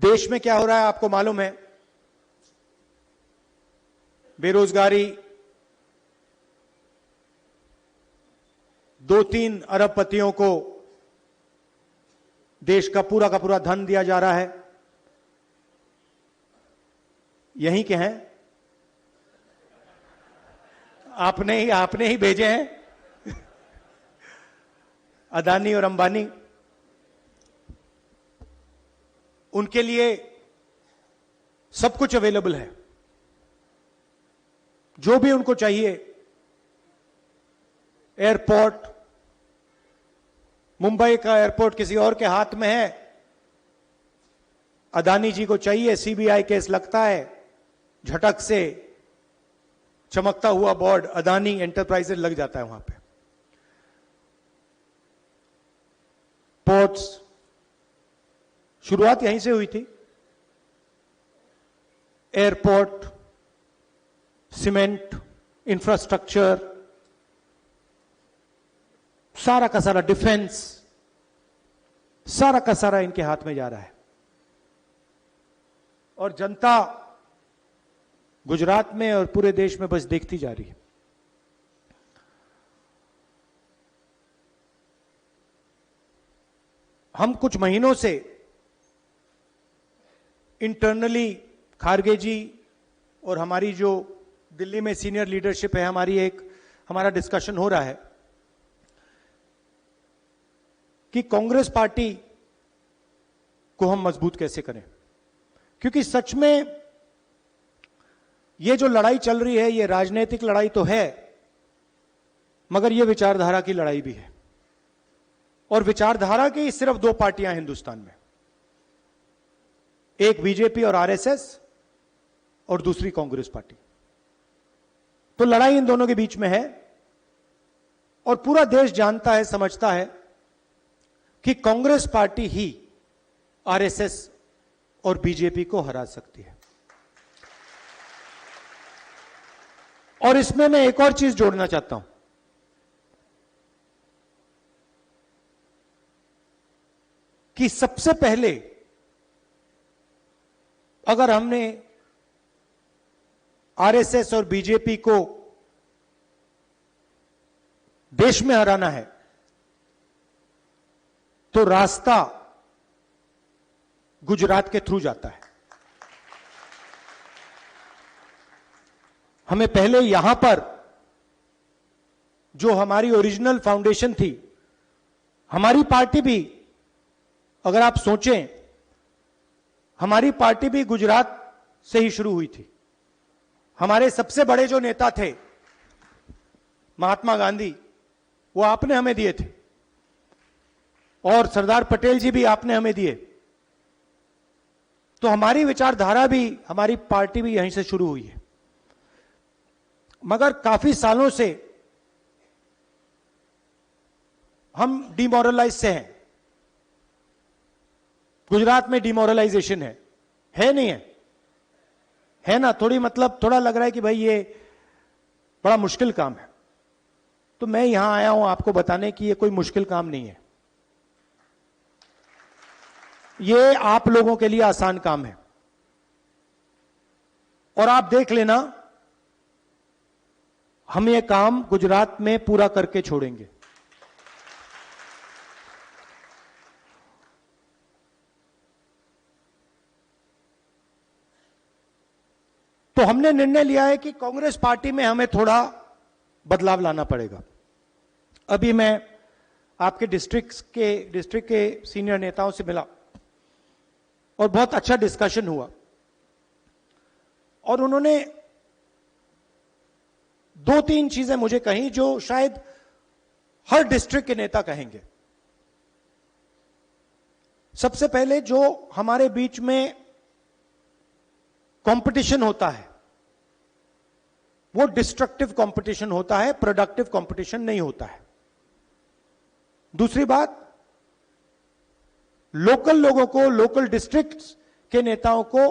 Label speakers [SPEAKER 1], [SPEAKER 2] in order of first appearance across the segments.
[SPEAKER 1] देश में क्या हो रहा है आपको मालूम है। बेरोजगारी 2-3 अरबपतियों को देश का पूरा धन दिया जा रहा है। यहीं के हैं, आपने ही भेजे हैं अदानी और अंबानी। उनके लिए सब कुछ अवेलेबल है, जो भी उनको चाहिए। एयरपोर्ट, मुंबई का एयरपोर्ट किसी और के हाथ में है। अदानी जी को चाहिए, सीबीआई केस लगता है, झटक से चमकता हुआ बोर्ड अदानी एंटरप्राइजेज लग जाता है वहां पे। पोर्ट्स, शुरुआत यहीं से हुई थी। एयरपोर्ट, सीमेंट, इंफ्रास्ट्रक्चर, सारा का सारा डिफेंस, सारा का सारा इनके हाथ में जा रहा है। और जनता गुजरात में और पूरे देश में बस देखती जा रही है। हम कुछ महीनों से इंटरनली खारगे जी और हमारी जो दिल्ली में सीनियर लीडरशिप है, हमारा डिस्कशन हो रहा है कि कांग्रेस पार्टी को हम मजबूत कैसे करें। क्योंकि सच में ये जो लड़ाई चल रही है, ये राजनीतिक लड़ाई तो है, मगर ये विचारधारा की लड़ाई भी है। और विचारधारा की सिर्फ 2 पार्टियां हैं हिंदुस्तान में, एक बीजेपी और आरएसएस और दूसरी कांग्रेस पार्टी। तो लड़ाई इन दोनों के बीच में है। और पूरा देश जानता है, समझता है कि कांग्रेस पार्टी ही आरएसएस और बीजेपी को हरा सकती है। और इसमें मैं एक और चीज जोड़ना चाहता हूं कि सबसे पहले अगर हमने आरएसएस और बीजेपी को देश में हराना है तो रास्ता गुजरात के थ्रू जाता है। हमें पहले यहां पर जो हमारी ओरिजिनल फाउंडेशन थी, हमारी पार्टी भी, अगर आप सोचें, हमारी पार्टी भी गुजरात से ही शुरू हुई थी। हमारे सबसे बड़े जो नेता थे महात्मा गांधी, वो आपने हमें दिए थे, और सरदार पटेल जी भी आपने हमें दिए। तो हमारी विचारधारा भी, हमारी पार्टी भी यहीं से शुरू हुई है। मगर काफी सालों से हम डिमोरलाइज से हैं। गुजरात में डिमोरलाइजेशन है नहीं है ना? थोड़ा लग रहा है कि भाई ये बड़ा मुश्किल काम है। तो मैं यहां आया हूं आपको बताने कि ये कोई मुश्किल काम नहीं है। ये आप लोगों के लिए आसान काम है। और आप देख लेना, हम ये काम गुजरात में पूरा करके छोड़ेंगे। तो हमने निर्णय लिया है कि कांग्रेस पार्टी में हमें थोड़ा बदलाव लाना पड़ेगा। अभी मैं आपके डिस्ट्रिक्ट के सीनियर नेताओं से मिला और बहुत अच्छा डिस्कशन हुआ। और उन्होंने 2-3 चीजें मुझे कही जो शायद हर डिस्ट्रिक्ट के नेता कहेंगे। सबसे पहले, जो हमारे बीच में कंपटीशन होता है वो डिस्ट्रक्टिव कंपटीशन होता है, प्रोडक्टिव कंपटीशन नहीं होता है। दूसरी बात, लोकल लोगों को, लोकल डिस्ट्रिक्ट्स के नेताओं को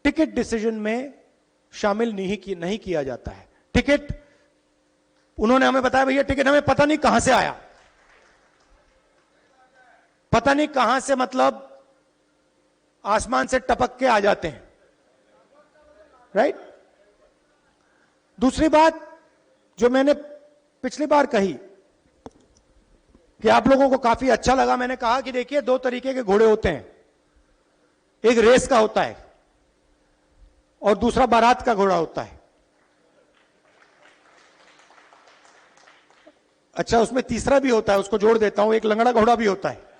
[SPEAKER 1] टिकट डिसीजन में शामिल नहीं किया जाता है। टिकट, उन्होंने हमें बताया भैया टिकट हमें पता नहीं कहां से आया, पता नहीं कहां से, मतलब आसमान से टपक के आ जाते हैं, राइट? दूसरी बात जो मैंने पिछली बार कही कि आप लोगों को काफी अच्छा लगा, मैंने कहा कि देखिए 2 तरीके के घोड़े होते हैं, एक रेस का होता है और दूसरा बारात का घोड़ा होता है। अच्छा, उसमें तीसरा भी होता है, उसको जोड़ देता हूं, एक लंगड़ा घोड़ा भी होता है।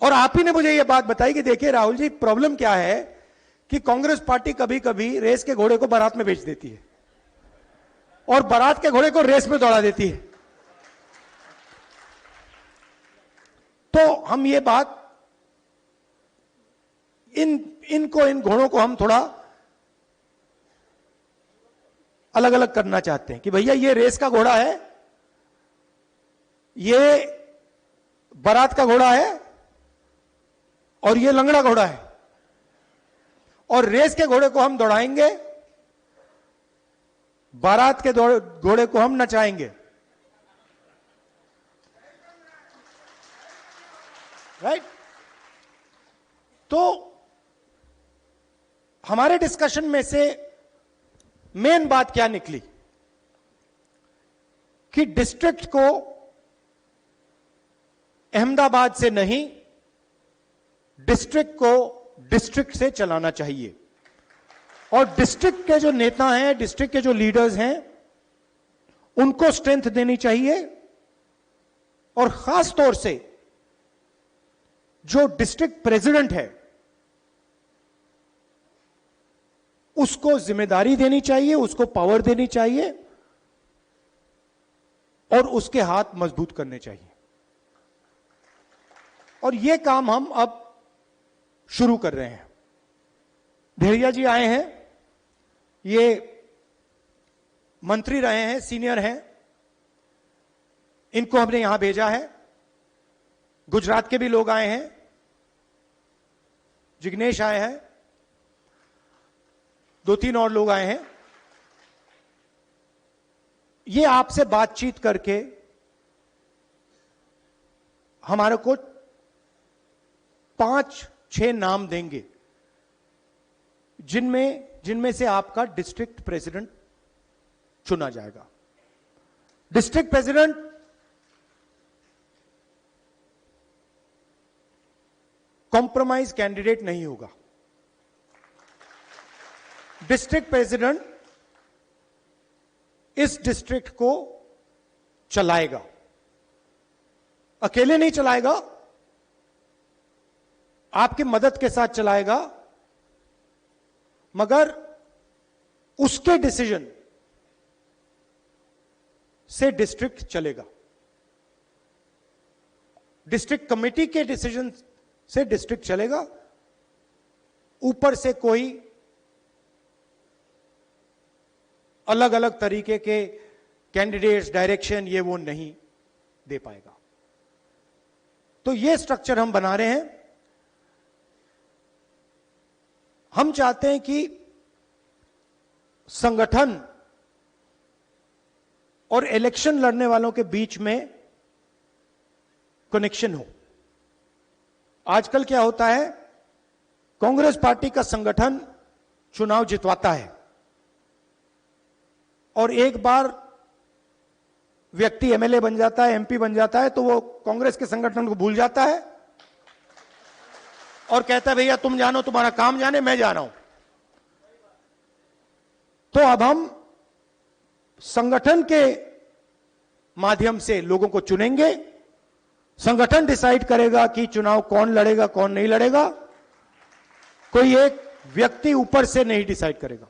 [SPEAKER 1] और आप ही ने मुझे यह बात बताई कि देखिए राहुल जी, प्रॉब्लम क्या है कि कांग्रेस पार्टी कभी कभी रेस के घोड़े को बारात में बेच देती है और बारात के घोड़े को रेस में दौड़ा देती है। तो हम ये बात इन घोड़ों को हम थोड़ा अलग अलग करना चाहते हैं कि भैया ये रेस का घोड़ा है, ये बारात का घोड़ा है और ये लंगड़ा घोड़ा है, और रेस के घोड़े को हम दौड़ाएंगे, बारात के घोड़े को हम नचाएंगे, राइट? तो हमारे डिस्कशन में से मेन बात क्या निकली कि डिस्ट्रिक्ट को अहमदाबाद से नहीं, डिस्ट्रिक्ट को डिस्ट्रिक्ट से चलाना चाहिए, और डिस्ट्रिक्ट के जो नेता हैं, डिस्ट्रिक्ट के जो लीडर्स हैं, उनको स्ट्रेंथ देनी चाहिए, और खास तौर से जो डिस्ट्रिक्ट प्रेसिडेंट है उसको जिम्मेदारी देनी चाहिए, उसको पावर देनी चाहिए और उसके हाथ मजबूत करने चाहिए। और यह काम हम अब शुरू कर रहे हैं। धेरिया जी आए हैं, ये मंत्री रहे हैं, सीनियर हैं, इनको हमने यहां भेजा है। गुजरात के भी लोग आए हैं, जिग्नेश आए हैं, 2-3 और लोग आए हैं। ये आपसे बातचीत करके हमारे को 5-6 नाम देंगे जिनमें से आपका डिस्ट्रिक्ट प्रेसिडेंट चुना जाएगा। डिस्ट्रिक्ट प्रेसिडेंट कॉम्प्रोमाइज कैंडिडेट नहीं होगा। डिस्ट्रिक्ट प्रेसिडेंट इस डिस्ट्रिक्ट को चलाएगा, अकेले नहीं चलाएगा, आपकी मदद के साथ चलाएगा, मगर उसके डिसीजन से डिस्ट्रिक्ट चलेगा। डिस्ट्रिक्ट कमेटी के डिसीजन से डिस्ट्रिक्ट चलेगा, ऊपर से कोई अलग अलग तरीके के कैंडिडेट्स, डायरेक्शन, ये वो नहीं दे पाएगा। तो ये स्ट्रक्चर हम बना रहे हैं। हम चाहते हैं कि संगठन और इलेक्शन लड़ने वालों के बीच में कनेक्शन हो। आजकल क्या होता है, कांग्रेस पार्टी का संगठन चुनाव जितवाता है और एक बार व्यक्ति एमएलए बन जाता है, एमपी बन जाता है, तो वो कांग्रेस के संगठन को भूल जाता है और कहता है भैया तुम जानो, तुम्हारा काम जाने, मैं जा रहा हूं। तो अब हम संगठन के माध्यम से लोगों को चुनेंगे, संगठन डिसाइड करेगा कि चुनाव कौन लड़ेगा, कौन नहीं लड़ेगा, कोई एक व्यक्ति ऊपर से नहीं डिसाइड करेगा।